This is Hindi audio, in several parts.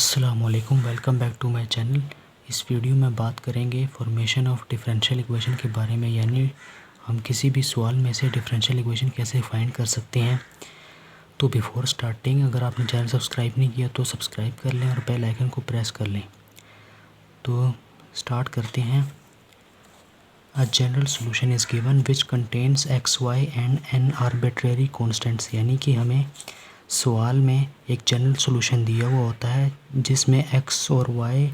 अस्सलामुअलैकुम, welcome back to my channel. इस वीडियो में बात करेंगे फॉर्मेशन ऑफ डिफरेंशियल इक्वेशन के बारे में, यानी हम किसी भी सवाल में से डिफरेंशियल इक्वेशन कैसे फाइंड कर सकते हैं। तो बिफोर स्टार्टिंग अगर आपने चैनल सब्सक्राइब नहीं किया तो सब्सक्राइब कर लें और बेल आइकन को प्रेस कर लें। तो स्टार्ट करते हैं। A general solution is given which contains x y and n arbitrary constants, यानी कि हमें सवाल में एक जनरल सॉल्यूशन दिया हुआ होता है जिसमें एक्स और वाई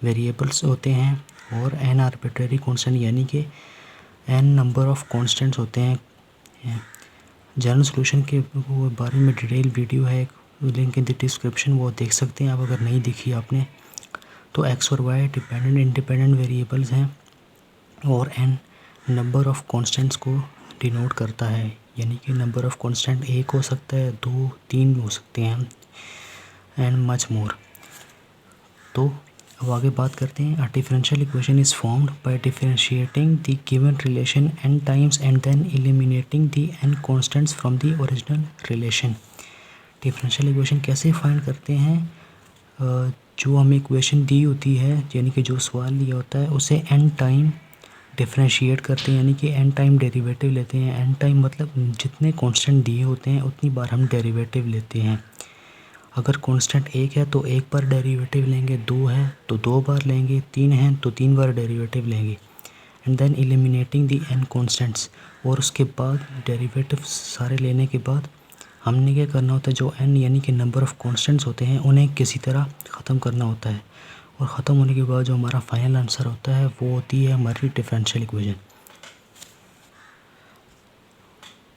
वेरिएबल्स होते हैं और एन आर्बिट्रेरी कांस्टेंट यानी कि एन नंबर ऑफ कांस्टेंट्स होते हैं। जनरल सॉल्यूशन के बारे में डिटेल वीडियो है, लिंक इन द डिस्क्रिप्शन, वो देख सकते हैं आप अगर नहीं देखी आपने। तो एक्स और वाई डिपेंडेंट इंडिपेंडेंट वेरिएबल्स हैं और एन नंबर ऑफ कांस्टेंट्स को डिनोट करता है, यानी कि नंबर ऑफ कांस्टेंट एक हो सकता है, दो, तीन हो सकते हैं एंड मच मोर। तो अब आगे बात करते हैं। A differential equation is formed by differentiating the given relation n times and then eliminating the n constants from the original relation. Differential equation कैसे फाइंड करते हैं? जो हमें इक्वेशन दी होती है, यानी कि जो सवाल दिया होता है, उसे n टाइम डिफरेंशिएट करते हैं, यानी कि n टाइम डेरिवेटिव लेते हैं। n टाइम मतलब जितने कांस्टेंट दिए होते हैं उतनी बार हम डेरिवेटिव लेते हैं। अगर कांस्टेंट एक है तो एक बार डेरिवेटिव लेंगे, दो है तो दो बार लेंगे, तीन है तो तीन बार डेरिवेटिव लेंगे। And then eliminating the n constants, और उसके बाद डेरिवेटिव सारे लेने के बाद हमने क्या करना होता है, जो एन यानी कि नंबर ऑफ़ कांस्टेंट्स होते हैं उन्हें किसी तरह ख़त्म करना होता है, और ख़त्म होने के बाद जो हमारा फाइनल आंसर होता है वो होती है हमारी डिफरेंशियल इक्वेशन।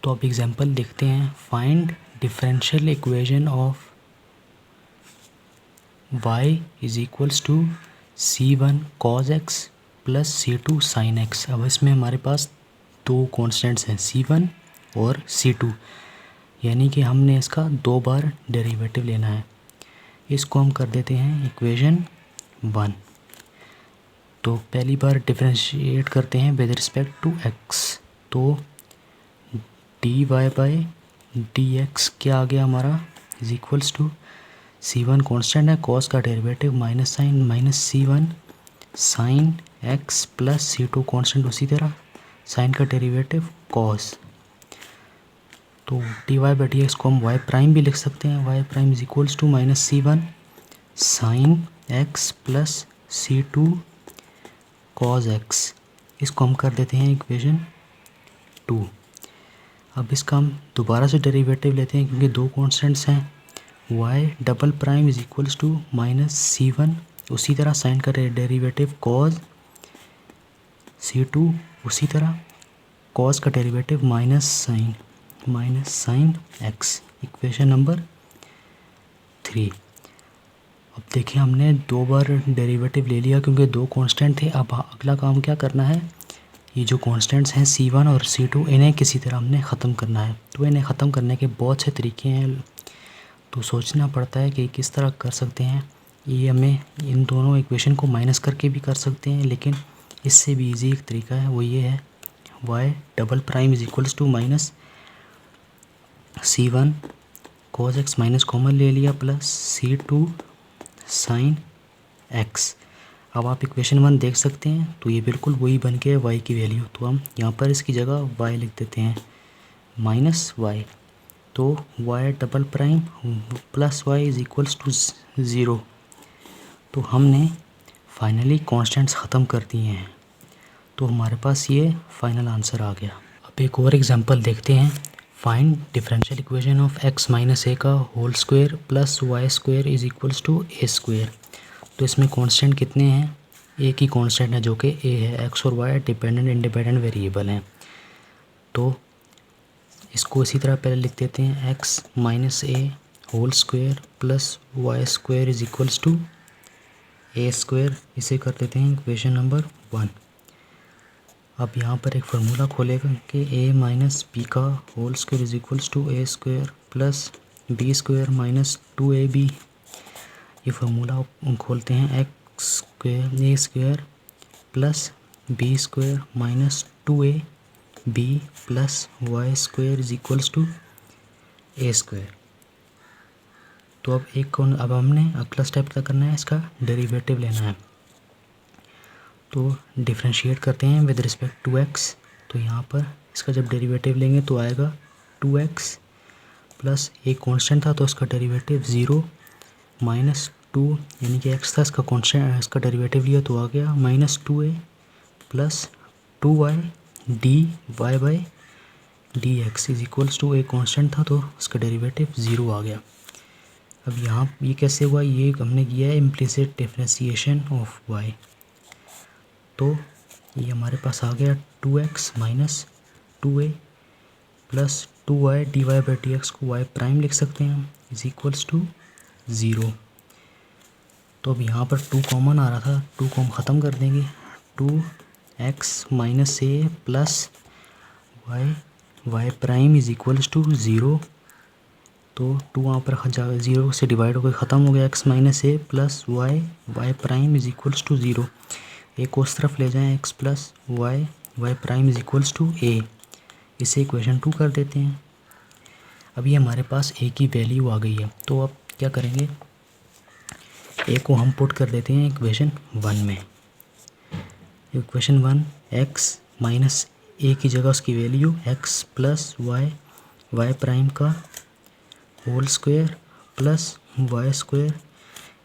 तो अब एग्जांपल देखते हैं। Find differential equation of y is equals to c1 cos x plus c2 sin x। अब इसमें हमारे पास दो कॉन्स्टेंट्स हैं, c1 और c2, यानी कि हमने इसका दो बार डेरिवेटिव लेना है। इसको हम कर देते हैं इक्वेशन 1। तो पहली बार डिफरेंशिएट करते हैं विद रिस्पेक्ट टू x। तो dy बाई डी एक्स क्या आ गया हमारा, is equals to c1 constant है, cos का derivative minus sine minus c1 sine x plus c2 constant, उसी तरह साइन का डेरिवेटिव cos। तो dy बाई डी एक्स को हम y प्राइम भी लिख सकते हैं। y prime is equals to minus c1 sine x plus c2 cos x। इसको हम कर देते हैं इक्वेशन 2। अब इसका हम दोबारा से डेरिवेटिव लेते हैं क्योंकि दो कॉन्स्टेंट्स हैं। y double prime is equals to minus c1, उसी तरह साइन का डेरिवेटिव cos c2, उसी तरह cos का derivative minus sine x। Equation number 3। अब देखिए हमने दो बार डेरिवेटिव ले लिया क्योंकि दो कांस्टेंट थे। अब अगला काम क्या करना है, ये जो कांस्टेंट्स हैं c1 और c2, इन्हें किसी तरह हमने ख़त्म करना है। तो इन्हें ख़त्म करने के बहुत से तरीके हैं, तो सोचना पड़ता है कि किस तरह कर सकते हैं। ये हमें इन दोनों इक्वेशन को माइनस करके भी कर सकते हैं, लेकिन इससे भी इजी एक तरीका है, वो ये है y double prime is equals to minus c1 cos x minus common ले लिया प्लस c2 साइन x। अब आप इक्वेशन 1 देख सकते हैं, तो ये बिल्कुल वही बन के y की वैल्यू। तो हम यहाँ पर इसकी जगह y लिख देते हैं माइनस y। तो y double prime plus y is equals to 0। तो हमने फाइनली कॉन्स्टेंट्स ख़त्म कर दिए हैं, तो हमारे पास ये फाइनल आंसर आ गया। अब एक और एग्जांपल देखते हैं। Find differential equation of x minus a का whole square plus y square is equals to a square. तो इसमें कांस्टेंट कितने हैं, एक ही कांस्टेंट है जो कि a है। x और y डिपेंडेंट इंडिपेंडेंट वेरिएबल हैं। तो इसको इसी तरह पहले लिख देते हैं, x minus a whole square plus y square is equals to a square. इसे कर देते हैं इक्वेशन नंबर 1। अब यहाँ पर एक फार्मूला खोलेगा कि a माइनस बी का whole square is equals to a square plus b square minus 2ab। ये फार्मूला खोलते हैं, x square a square plus b square minus 2ab plus y square is equals to a square. तो अब हमने अगला स्टेप क्या करना है, इसका डेरिवेटिव लेना है। तो डिफरेंशिएट करते हैं विद रिस्पेक्ट टू एक्स। तो यहाँ पर इसका जब डेरिवेटिव लेंगे तो आएगा 2x प्लस एक कांस्टेंट था तो इसका डेरिवेटिव 0 माइनस 2 यानी कि x था, इसका कांस्टेंट इसका डेरिवेटिव लिया तो आ गया -2a plus 2y dy by dx is equals to एक कांस्टेंट था तो इसका डेरिवेटिव 0 आ गया। अब यहाँ ये कैसे हुआ, ये हमने किया है इम्प्लिसिट डिफरेंशिएशन ऑफ y। तो ये हमारे पास आ गया 2x minus 2a plus 2y dy by dx को y प्राइम लिख सकते हैं इज इक्वल्स टू 0। तो अब यहाँ पर 2 कॉमन आ रहा था, 2 को हम ख़त्म कर देंगे। 2x minus a plus y prime is equals to 0। तो 2 वहाँ पर 0 से डिवाइड होकर ख़त्म हो गया, x minus a plus y prime is equals to 0। एक को उस तरफ ले जाएं, x plus y prime is equals to a। इसे इक्वेशन 2 कर देते हैं। अभी हमारे पास a की वैल्यू आ गई है, तो अब क्या करेंगे, a को हम पुट कर देते हैं इक्वेशन 1 में। इक्वेशन 1 x माइनस a की जगह उसकी value x plus y prime का whole square plus y square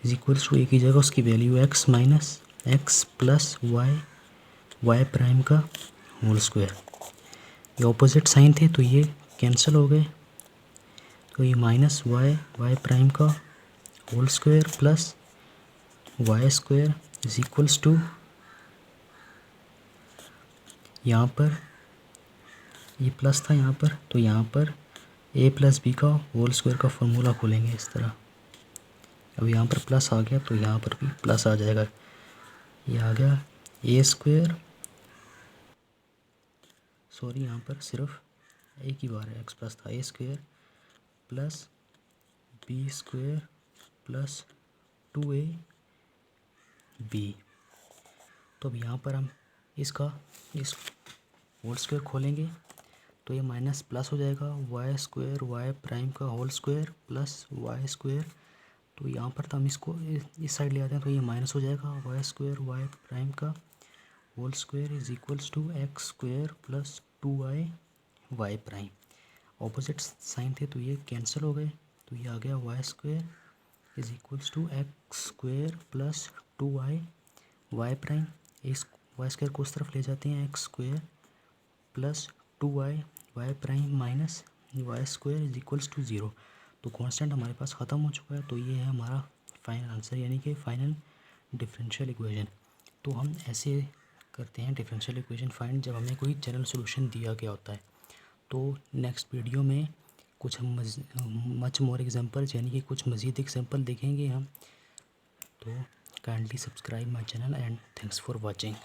is equals to a की जगह उसकी value x minus x plus y prime का होल स्क्वायर। ये ऑपोजिट साइन थे तो ये कैंसिल हो गए, तो ये माइनस वाई प्राइम का whole square plus y square is equals to, यहाँ पर ये प्लस था यहाँ पर, तो यहाँ पर a प्लस बी का होल स्क्वायर का फॉर्मूला खोलेंगे इस तरह। अब यहाँ पर प्लस आ गया तो यहाँ पर भी प्लस आ जाएगा। ये आ गया a स्क्वायर, सॉरी यहाँ पर सिर्फ एक ही बार है, x प्लस था, a square plus b square plus 2ab। तो अब यहाँ पर हम इस होल स्क्वायर खोलेंगे तो ये माइनस प्लस हो जाएगा, वाई स्क्वायर वाई प्राइम का whole square plus y square. तो यहाँ पर तो हम इसको इस साइड ले आते हैं तो ये माइनस हो जाएगा, वाई स्क्वायर वाई प्राइम का whole square is equals to x square plus 2y prime. Opposite sign थे तो ये कैंसिल हो गए, तो ये आ गया y square is equals to x square plus 2y prime. इस वाई स्क्वायर को उस तरफ ले जाते हैं, x square plus 2y prime minus y square is equals to 0। तो कांस्टेंट हमारे पास ख़त्म हो चुका है, तो ये है हमारा फाइनल आंसर यानी कि फाइनल डिफरेंशियल इक्वेशन। तो हम ऐसे करते हैं डिफरेंशियल इक्वेशन फाइंड जब हमें कोई जनरल सॉल्यूशन दिया गया होता है। तो नेक्स्ट वीडियो में कुछ हम मच मोर एग्जांपल्स यानी कि कुछ मज़ीद एग्जांपल देखेंगे हम। तो kindly subscribe my channel and thanks for watching.